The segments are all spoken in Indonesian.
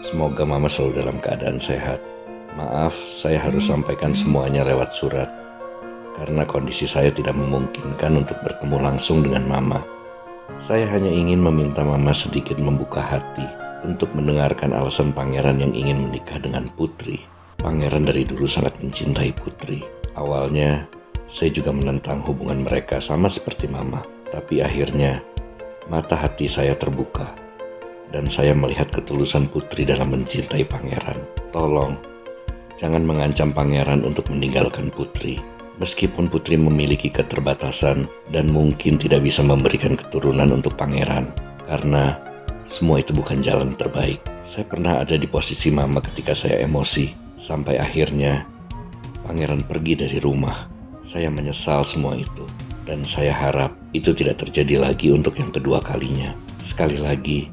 Semoga Mama selalu dalam keadaan sehat. Maaf, saya harus sampaikan semuanya lewat surat. Karena kondisi saya tidak memungkinkan untuk bertemu langsung dengan Mama. Saya hanya ingin meminta Mama sedikit membuka hati untuk mendengarkan alasan Pangeran yang ingin menikah dengan Putri. Pangeran dari dulu sangat mencintai Putri. Awalnya, saya juga menentang hubungan mereka sama seperti Mama. Tapi akhirnya, mata hati saya terbuka. Dan saya melihat ketulusan Putri dalam mencintai Pangeran. Tolong, jangan mengancam Pangeran untuk meninggalkan Putri. Meskipun Putri memiliki keterbatasan dan mungkin tidak bisa memberikan keturunan untuk Pangeran. Karena semua itu bukan jalan terbaik. Saya pernah ada di posisi Mama ketika saya emosi. Sampai akhirnya Pangeran pergi dari rumah. Saya menyesal semua itu. Dan saya harap itu tidak terjadi lagi untuk yang kedua kalinya. Sekali lagi,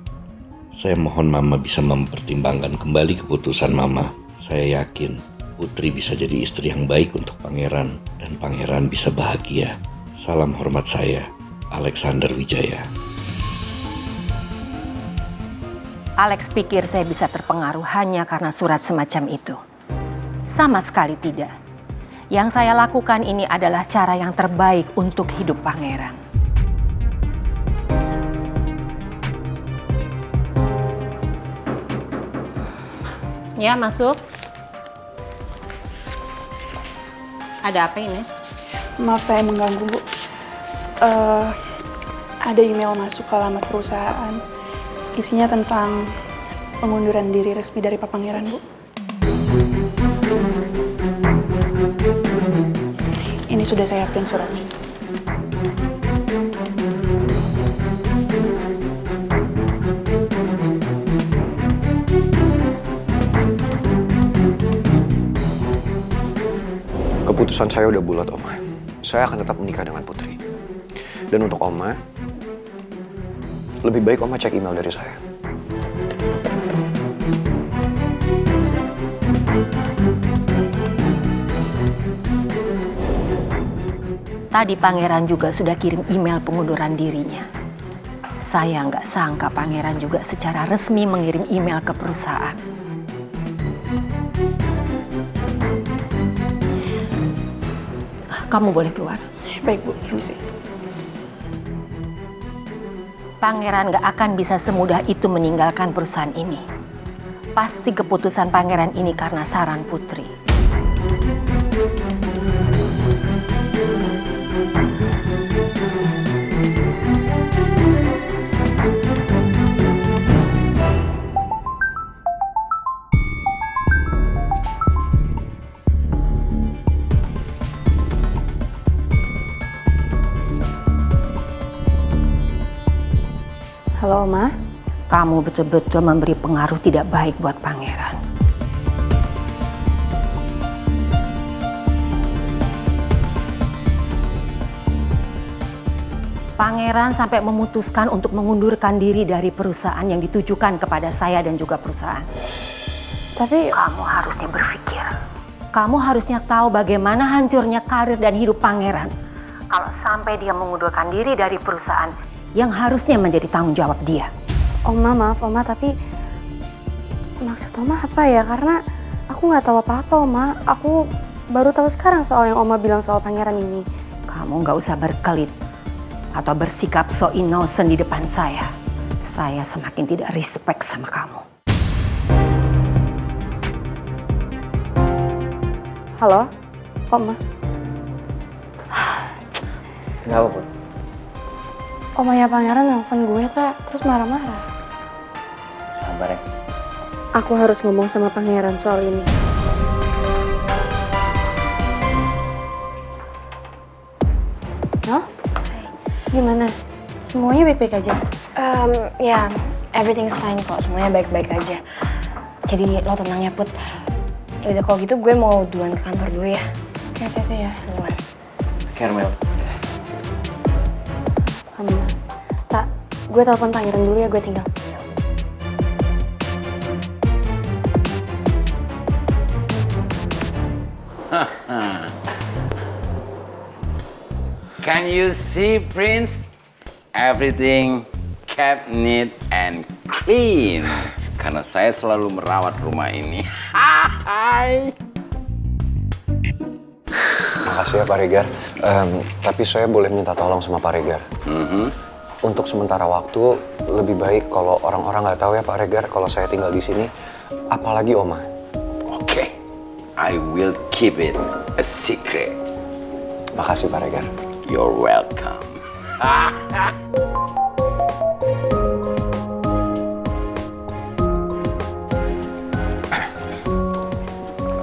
saya mohon Mama bisa mempertimbangkan kembali keputusan Mama. Saya yakin Putri bisa jadi istri yang baik untuk Pangeran, dan Pangeran bisa bahagia. Salam hormat saya, Alexander Wijaya. Alex pikir saya bisa terpengaruh hanya karena surat semacam itu. Sama sekali tidak. Yang saya lakukan ini adalah cara yang terbaik untuk hidup Pangeran. Ya, masuk. Ada apa, Ines? Maaf saya mengganggu, Bu. Ada email masuk ke alamat perusahaan. Isinya tentang pengunduran diri resmi dari Pak Pangeran, Bu. Ini sudah saya print suratnya. Keputusan saya udah bulat, Oma. Saya akan tetap menikah dengan Putri. Dan untuk Oma, lebih baik Oma cek email dari saya. Tadi Pangeran juga sudah kirim email pengunduran dirinya. Saya nggak sangka Pangeran juga secara resmi mengirim email ke perusahaan. Kamu boleh keluar. Baik, Bu. Permisi. Pangeran nggak akan bisa semudah itu meninggalkan perusahaan ini. Pasti keputusan Pangeran ini karena saran Putri. Halo, Oma. Kamu betul-betul memberi pengaruh tidak baik buat Pangeran. Pangeran sampai memutuskan untuk mengundurkan diri dari perusahaan yang ditujukan kepada saya dan juga perusahaan. Tapi Kamu harusnya berpikir. Kamu harusnya tahu bagaimana hancurnya karir dan hidup Pangeran. Kalau sampai dia mengundurkan diri dari perusahaan yang harusnya menjadi tanggung jawab dia. Oma, maaf Oma, tapi maksud Oma apa ya? Karena aku nggak tahu apa-apa, Oma. Aku baru tahu sekarang soal yang Oma bilang soal Pangeran ini. Kamu nggak usah berkelit atau bersikap so innocent di depan saya. Saya semakin tidak respect sama kamu. Halo, Oma. Kenapa, Put? Omanya Pangeran nelfon gue, tak, terus marah-marah. Sabar ya. Aku harus ngomong sama Pangeran soal ini. Hah? Gimana? Semuanya baik-baik aja? Ya, everything's fine kok. Semuanya baik-baik aja. Jadi lo tenang ya, Put. Ya udah kalau gitu gue mau duluan ke kantor dulu ya. Oke, hati-hati ya. Duluan. Carmel. Tak, gue telepon Pangeran dulu ya, gue tinggal. Can you see, Prince? Everything kept neat and clean. Karena saya selalu merawat rumah ini. Hai. Makasih ya Pak Regar. Tapi saya boleh minta tolong sama Pak Regar. Untuk sementara waktu, lebih baik kalau orang-orang nggak tahu ya Pak Regar kalau saya tinggal di sini. Apalagi Oma. Oke. I will keep it a secret. Makasih Pak Regar. You're welcome.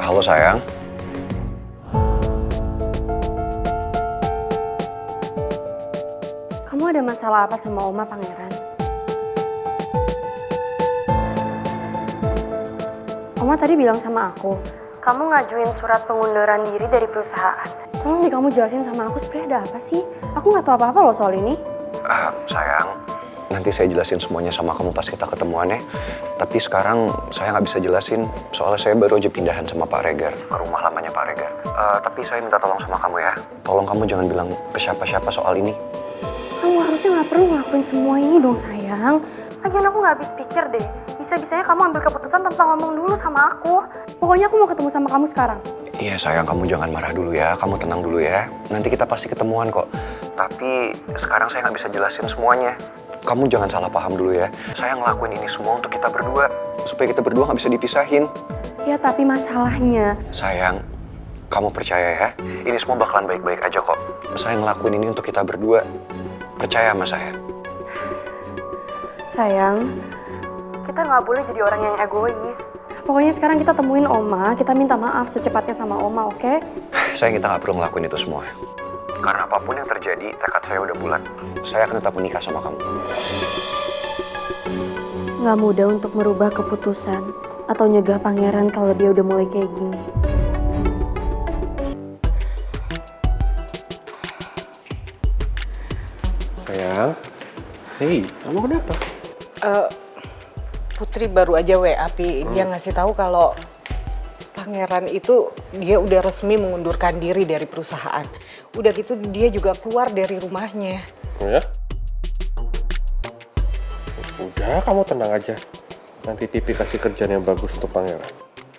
Halo sayang. Kamu ada masalah apa sama Oma, Pangeran? Oma tadi bilang sama aku, kamu ngajuin surat pengunduran diri dari perusahaan. Tolong nih kamu jelasin sama aku sebenarnya ada apa sih? Aku nggak tahu apa-apa loh soal ini. Sayang, nanti saya jelasin semuanya sama kamu pas kita ketemuan ya. Tapi sekarang saya nggak bisa jelasin, soalnya saya baru aja pindahan sama Pak Regar ke rumah lamanya Pak Regar. Tapi saya minta tolong sama kamu ya. Tolong kamu jangan bilang ke siapa-siapa soal ini. Kamu harusnya nggak perlu ngelakuin semua ini dong sayang. Lagian aku nggak habis pikir deh. Bisa-bisanya kamu ambil keputusan tanpa ngomong dulu sama aku. Pokoknya aku mau ketemu sama kamu sekarang. Iya sayang, kamu jangan marah dulu ya. Kamu tenang dulu ya. Nanti kita pasti ketemuan kok. Tapi sekarang saya nggak bisa jelasin semuanya. Kamu jangan salah paham dulu ya. Saya ngelakuin ini semua untuk kita berdua. Supaya kita berdua nggak bisa dipisahin. Ya tapi masalahnya. Sayang, kamu percaya ya. Ini semua bakalan baik-baik aja kok. Saya ngelakuin ini untuk kita berdua. Percaya sama saya. Sayang, kita nggak boleh jadi orang yang egois. Pokoknya sekarang kita temuin Oma, kita minta maaf secepatnya sama Oma, oke? Sayang, kita nggak perlu ngelakuin itu semua. Karena apapun yang terjadi, tekad saya udah bulat. Saya akan tetap menikah sama kamu. Nggak mudah untuk merubah keputusan atau nyegah Pangeran kalau dia udah mulai kayak gini. Sayang, hei, kamu kenapa? Putri baru aja WA, dia ngasih tahu kalau Pangeran itu dia udah resmi mengundurkan diri dari perusahaan. Udah gitu dia juga keluar dari rumahnya. Ya? Udah, kamu tenang aja. Nanti Tipi kasih kerjaan yang bagus untuk Pangeran.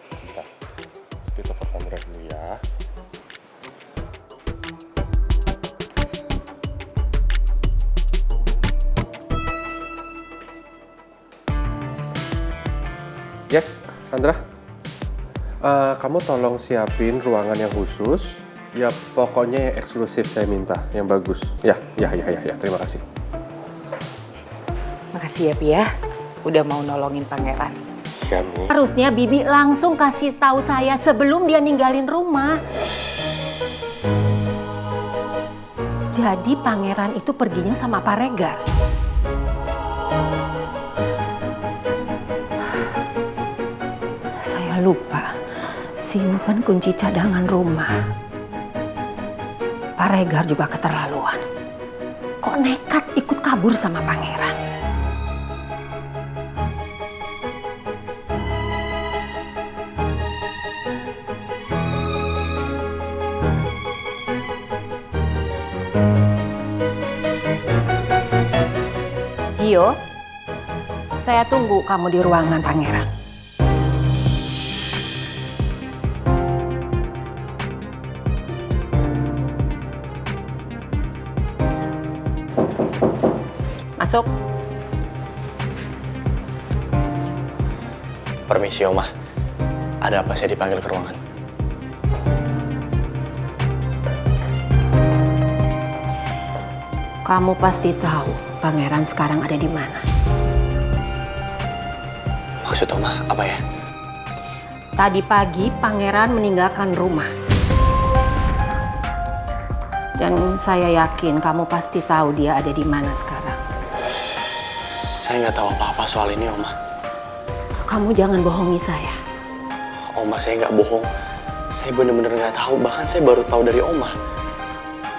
Bentar, Tipi telepon Sandra dulu ya. Yes, Sandra. Kamu tolong siapin ruangan yang khusus. Ya, pokoknya yang eksklusif saya minta, yang bagus. Ya. Terima kasih. Makasih ya, Pi ya. Udah mau nolongin Pangeran. Ya, Mi. Harusnya Bibi langsung kasih tahu saya sebelum dia ninggalin rumah. Jadi Pangeran itu perginya sama Pak Regar. Saya lupa simpen kunci cadangan rumah. Pak Regar juga keterlaluan. Kok nekat ikut kabur sama Pangeran? Gio, saya tunggu kamu di ruangan Pangeran. Masuk. Permisi Oma, ada apa saya dipanggil ke ruangan? Kamu pasti tahu Pangeran sekarang ada di mana. Maksud Oma apa ya? Tadi pagi Pangeran meninggalkan rumah. Dan saya yakin kamu pasti tahu dia ada di mana sekarang. Saya nggak tahu apa-apa soal ini Oma. Kamu jangan bohongi saya. Oma, saya nggak bohong. Saya bener-bener nggak tahu, bahkan saya baru tahu dari Oma.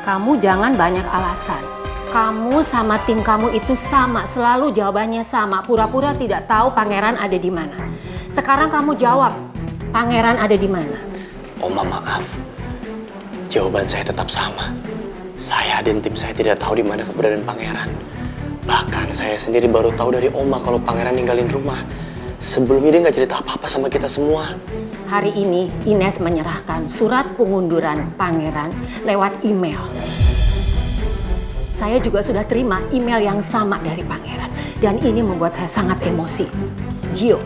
Kamu jangan banyak alasan. Kamu sama tim kamu itu sama, selalu jawabannya sama. Pura-pura tidak tahu Pangeran ada di mana. Sekarang kamu jawab, Pangeran ada di mana? Oma maaf, jawaban saya tetap sama. Saya dan tim saya tidak tahu di mana keberadaan Pangeran. Bahkan saya sendiri baru tahu dari Oma kalau Pangeran ninggalin rumah. sebelum ini nggak cerita apa-apa sama kita semua. Hari ini Ines menyerahkan surat pengunduran pangeran lewat email. Saya juga sudah terima email yang sama dari pangeran. Dan ini membuat saya sangat emosi. Gio,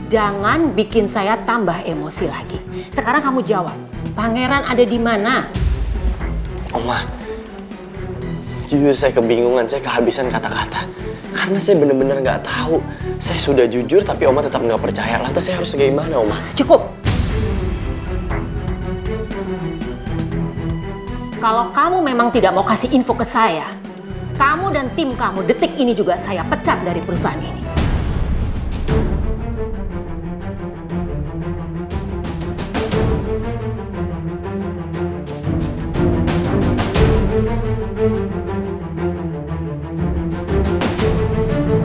jangan bikin saya tambah emosi lagi. Sekarang kamu jawab, pangeran ada di mana? Oma, jujur saya kebingungan, saya kehabisan kata-kata. Karena saya bener-bener nggak tahu. Saya sudah jujur tapi Oma tetap nggak percaya. Lantas saya harus gimana, Oma? Cukup. Kalau kamu memang tidak mau kasih info ke saya, kamu dan tim kamu detik ini juga saya pecat dari perusahaan ini.